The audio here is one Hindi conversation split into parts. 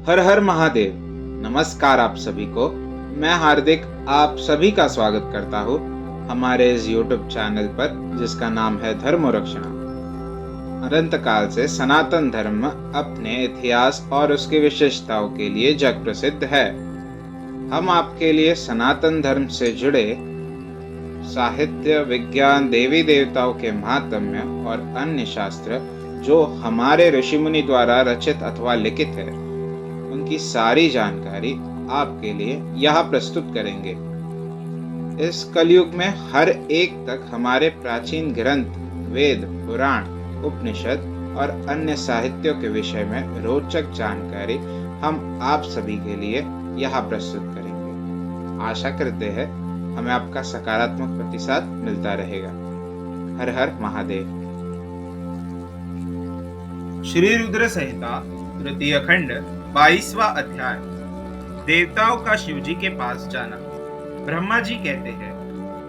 हर हर महादेव। नमस्कार आप सभी को। मैं हार्दिक आप सभी का स्वागत करता हूँ हमारे इस YouTube चैनल पर जिसका नाम है धर्म रक्षणा। अनंत काल से सनातन धर्म अपने इतिहास और उसकी विशेषताओं के लिए जग प्रसिद्ध है। हम आपके लिए सनातन धर्म से जुड़े साहित्य, विज्ञान, देवी देवताओं के महात्म्य और अन्य शास्त्र जो हमारे ऋषि मुनि द्वारा रचित अथवा लिखित है उनकी सारी जानकारी आपके लिए यहाँ प्रस्तुत करेंगे। इस कलयुग में हर एक तक हमारे प्राचीन ग्रंथ, वेद, पुराण, उपनिषद और अन्य साहित्यों के विषय में रोचक जानकारी हम आप सभी के लिए यहाँ प्रस्तुत करेंगे। आशा करते हैं हमें आपका सकारात्मक प्रतिसाद मिलता रहेगा। हर हर महादेव। श्री रुद्र संहिता तृतीय खंड 22वां अध्याय। देवताओं का शिवजी के पास जाना। ब्रह्मा जी कहते हैं,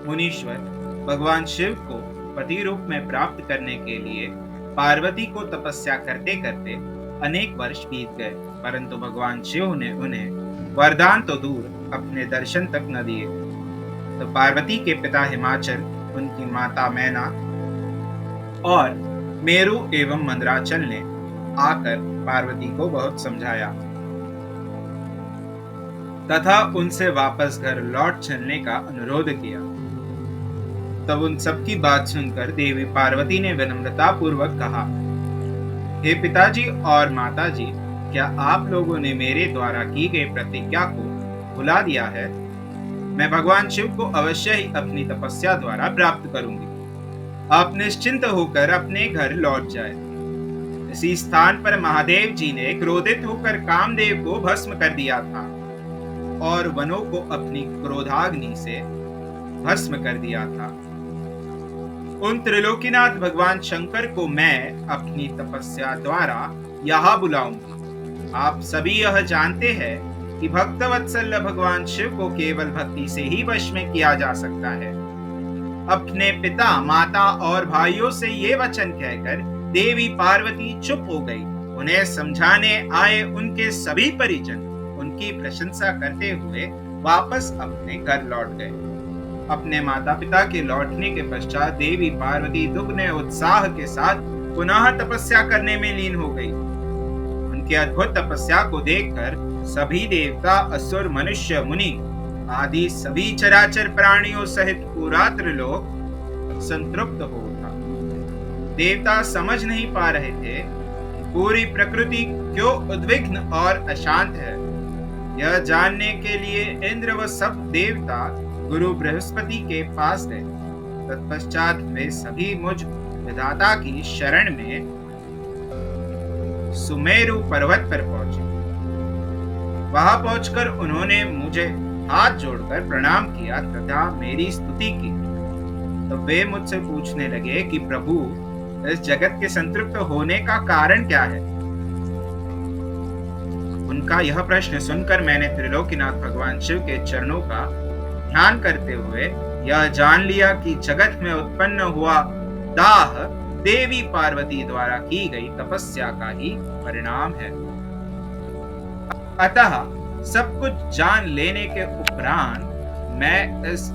मुनीश्वर, भगवान शिव को पति रूप में प्राप्त करने के लिए पार्वती को तपस्या करते करते अनेक वर्ष बीत गए, परंतु भगवान शिव ने उन्हें वरदान तो दूर अपने दर्शन तक न दिए। तो पार्वती के पिता हिमाचल, उनकी माता मैना और मेरु एवं मंदराचल ने आकर पार्वती को बहुत समझाया तथा उनसे वापस घर लौट चलने का अनुरोध किया। तब उन सबकी बात सुनकर देवी पार्वती ने विनम्रता पूर्वक कहा, हे पिताजी और माताजी, क्या आप लोगों ने मेरे द्वारा की गई प्रतिज्ञा को भुला दिया है? मैं भगवान शिव को अवश्य ही अपनी तपस्या द्वारा प्राप्त करूंगी। आप निश्चिंत होकर अपने घर लौट जाए। इसी स्थान पर महादेव जी ने क्रोधित होकर कामदेव को भस्म कर दिया था और वनों को अपनी क्रोधाग्नि से भस्म कर दिया था। उन त्रिलोकीनाथ भगवान शंकर को मैं अपनी तपस्या द्वारा यहाँ बुलाऊंगी। आप सभी यह जानते हैं कि भक्तवत्सल भगवान शिव को केवल भक्ति से ही वश में किया जा सकता है। अपने पिता, माता और भाइयों से ये वचन कहकर देवी पार्वती चुप हो गई। उन्हें समझाने आए उनके सभी परिजन उनकी प्रशंसा करते हुए वापस अपने घर लौट गए। अपने माता पिता के लौटने के पश्चात देवी पार्वती दुगने उत्साह के साथ पुनः तपस्या करने में लीन हो गई। उनकी अद्भुत तपस्या को देखकर सभी देवता, असुर, मनुष्य, मुनि आदि सभी चराचर प्राणियों सहित पूरा त्रिलोक संतृप्त हो उठा। देवता समझ नहीं पा रहे थे पूरी प्रकृति क्यों उद्विग्न और अशांत है। यह जानने के लिए इंद्र व सब देवता गुरु बृहस्पति के पास गए। तत्पश्चात वे सभी मुझ विधाता की शरण में सुमेरु पर्वत पर पहुंचे। वहां पहुंचकर उन्होंने मुझे हाथ जोड़कर प्रणाम किया तथा मेरी स्तुति की। तो वे मुझसे पूछने लगे कि प्रभु, इस जगत के संतृप्त होने का कारण क्या है? उनका यह प्रश्न सुनकर मैंने त्रिलोकीनाथ भगवान शिव के चरणों का ध्यान करते हुए यह जान लिया कि जगत में उत्पन्न हुआ दाह देवी पार्वती द्वारा की गई तपस्या का ही परिणाम है। अतः सब कुछ जान लेने के उपरांत मैं इस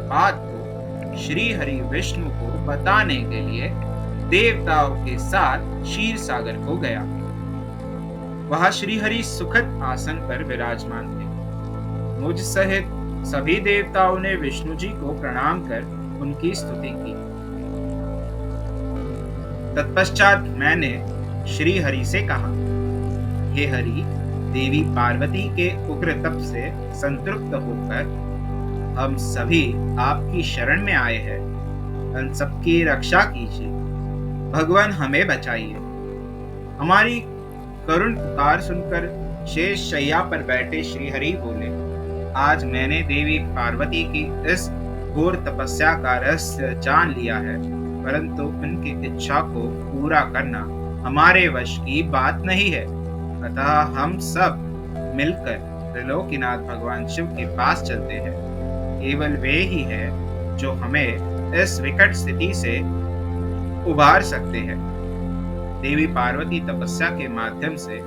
बात को श्री हरि विष्णु को बताने के लिए देवताओं के साथ क्षीर सागर को गया। वहां श्री हरि सुखद आसन पर विराजमान थे। मुझ सहित सभी देवताओं ने विष्णु जी को प्रणाम कर उनकी स्तुति की। तत्पश्चात मैंने श्री हरि से कहा, हे हरि, देवी पार्वती के उग्र तप से संतृप्त होकर हम सभी आपकी शरण में आए हैं। हम सबकी रक्षा कीजिए। भगवान हमें बचाइए। हमारी करुण पुकार सुनकर शेष शैया पर बैठे श्री हरि बोले, आज मैंने देवी पार्वती की इस घोर तपस्या का रहस्य जान लिया है, परंतु उनकी इच्छा को पूरा करना हमारे वश की बात नहीं है। अतः हम सब मिलकर त्रिलोकीनाथ भगवान शिव के पास चलते हैं। केवल वे ही है जो हमें इस विकट स्थिति से उबार सकते हैं। देवी पार्वती तपस्या के माध्यम से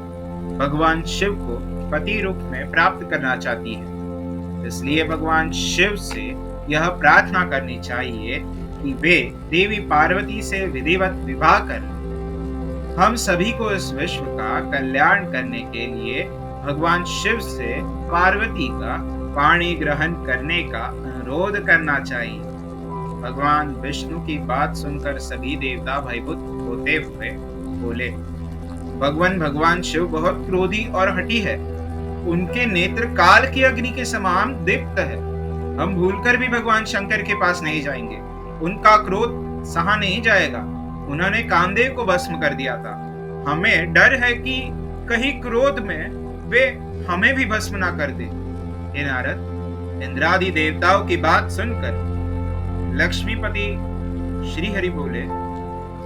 भगवान शिव को पति रूप में प्राप्त करना चाहती है। इसलिए भगवान शिव से यह प्रार्थना करनी चाहिए कि वे देवी पार्वती से विधिवत विवाह कर लें। हम सभी को इस विश्व का कल्याण करने के लिए भगवान शिव से पार्वती का पाणी ग्रहण करने का अनुरोध करना चाहिए। भगवान विष्णु की बात सुनकर सभी देवता भयभीत होते हुए बोले, भगवान शिव बहुत क्रोधी और हठी है। उनके नेत्र काल की अग्नि के समान दीप्त है। हम भूलकर भी भगवान शंकर के पास नहीं जाएंगे। उनका क्रोध सहा नहीं जाएगा। उन्होंने कामदेव को भस्म कर दिया था। हमें डर है कि कहीं क्रोध में वे हमें भी भस्म ना कर दे। हे नारद, इंद्रादि देवताओं की बात सुनकर लक्ष्मीपति श्री हरि बोले,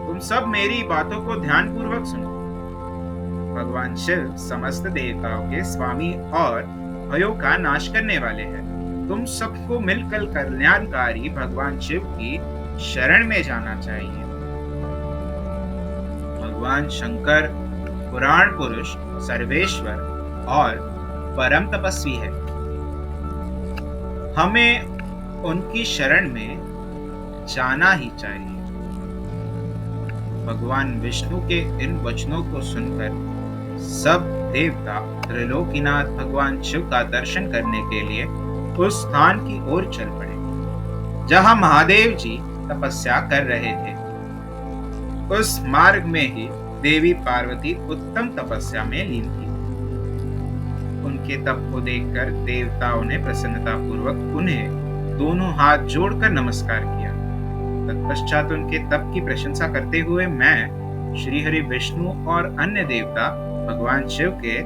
तुम सब मेरी बातों को ध्यानपूर्वक सुनो। भगवान शिव समस्त देवताओं के स्वामी और भयों का नाश करने वाले हैं। तुम सबको मिलकर कल्याणकारी भगवान शिव की शरण में जाना चाहिए। भगवान शंकर पुराण पुरुष, सर्वेश्वर और परम तपस्वी है। हमें उनकी शरण में जाना ही चाहिए। भगवान विष्णु के इन वचनों को सुनकर सब देवता त्रिलोकीनाथ भगवान शिव का दर्शन करने के लिए उस स्थान की ओर चल पड़े जहां महादेव जी तपस्या कर रहे थे। उस मार्ग में ही देवी पार्वती उत्तम तपस्या में लीन थी। उनके तप को देखकर देवताओं ने प्रसन्नता पूर्वक उन्हें दोनों हाथ जोड़कर नमस्कार किया। तत्पश्चात उनके तप की प्रशंसा करते हुए मैं श्री हरि विष्णु और अन्य देवता भगवान शिव के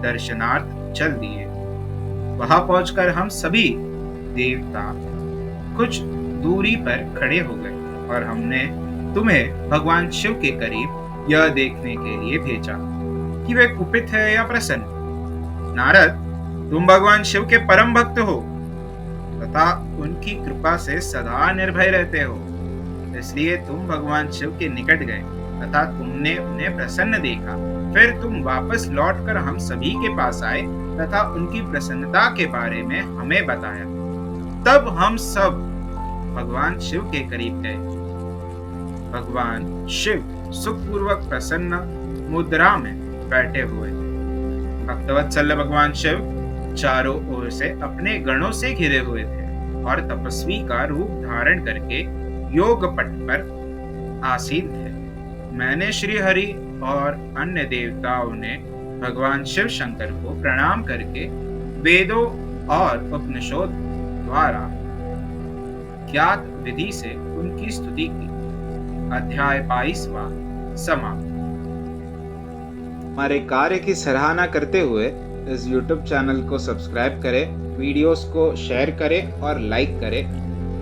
दर्शनार्थ चल दिए। वहां पहुंचकर हम सभी देवता कुछ दूरी पर खड़े हो गए और हमने तुम्हें भगवान शिव के करीब यह देखने के लिए भेजा कि वे कुपित है या प्रसन्न। नारद, तुम भगवान शिव के परम भक्त हो तथा उनकी कृपा से सदा निर्भय रहते हो। इसलिए तुम भगवान शिव के निकट गए तथा तुमने उन्हें प्रसन्न देखा। फिर तुम वापस लौटकर हम सभी के पास आए तथा उनकी प्रसन्नता के बारे में हमें बताया। तब हम सब भगवान शिव के करीब गए। भगवान शिव सुखपूर्वक प्रसन्न मुद्रा में बैठे हुए थे। भक्तवत्सल भगवान शिव चारों ओर से अपने गणों से घिरे हुए थे और तपस्वी का रूप धारण करके योग पट पर आसीन थे। मैंने श्री हरि और अन्य देवताओं ने भगवान शिव शंकर को प्रणाम करके वेदों और उपनिषदों द्वारा ज्ञात विधि से उनकी स्तुति की। अध्याय 22वां समाप्त। हमारे कार्य की सराहना करते हुए इस YouTube चैनल को सब्सक्राइब करें, वीडियोस को शेयर करें और लाइक करें।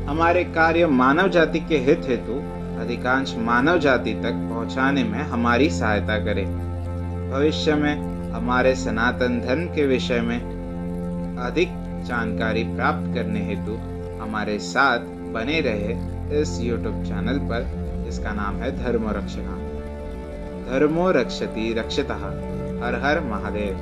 हमारे कार्य मानव जाति के हित हेतु अधिकांश मानव जाति तक पहुंचाने में हमारी सहायता करें। भविष्य में हमारे सनातन धर्म के विषय में अधिक जानकारी प्राप्त करने हेतु हमारे साथ बने रहे इस YouTube चैनल पर, जिसका नाम है धर्मो रक्षणा। धर्मो रक्षति रक्षतः। हर हर महादेव।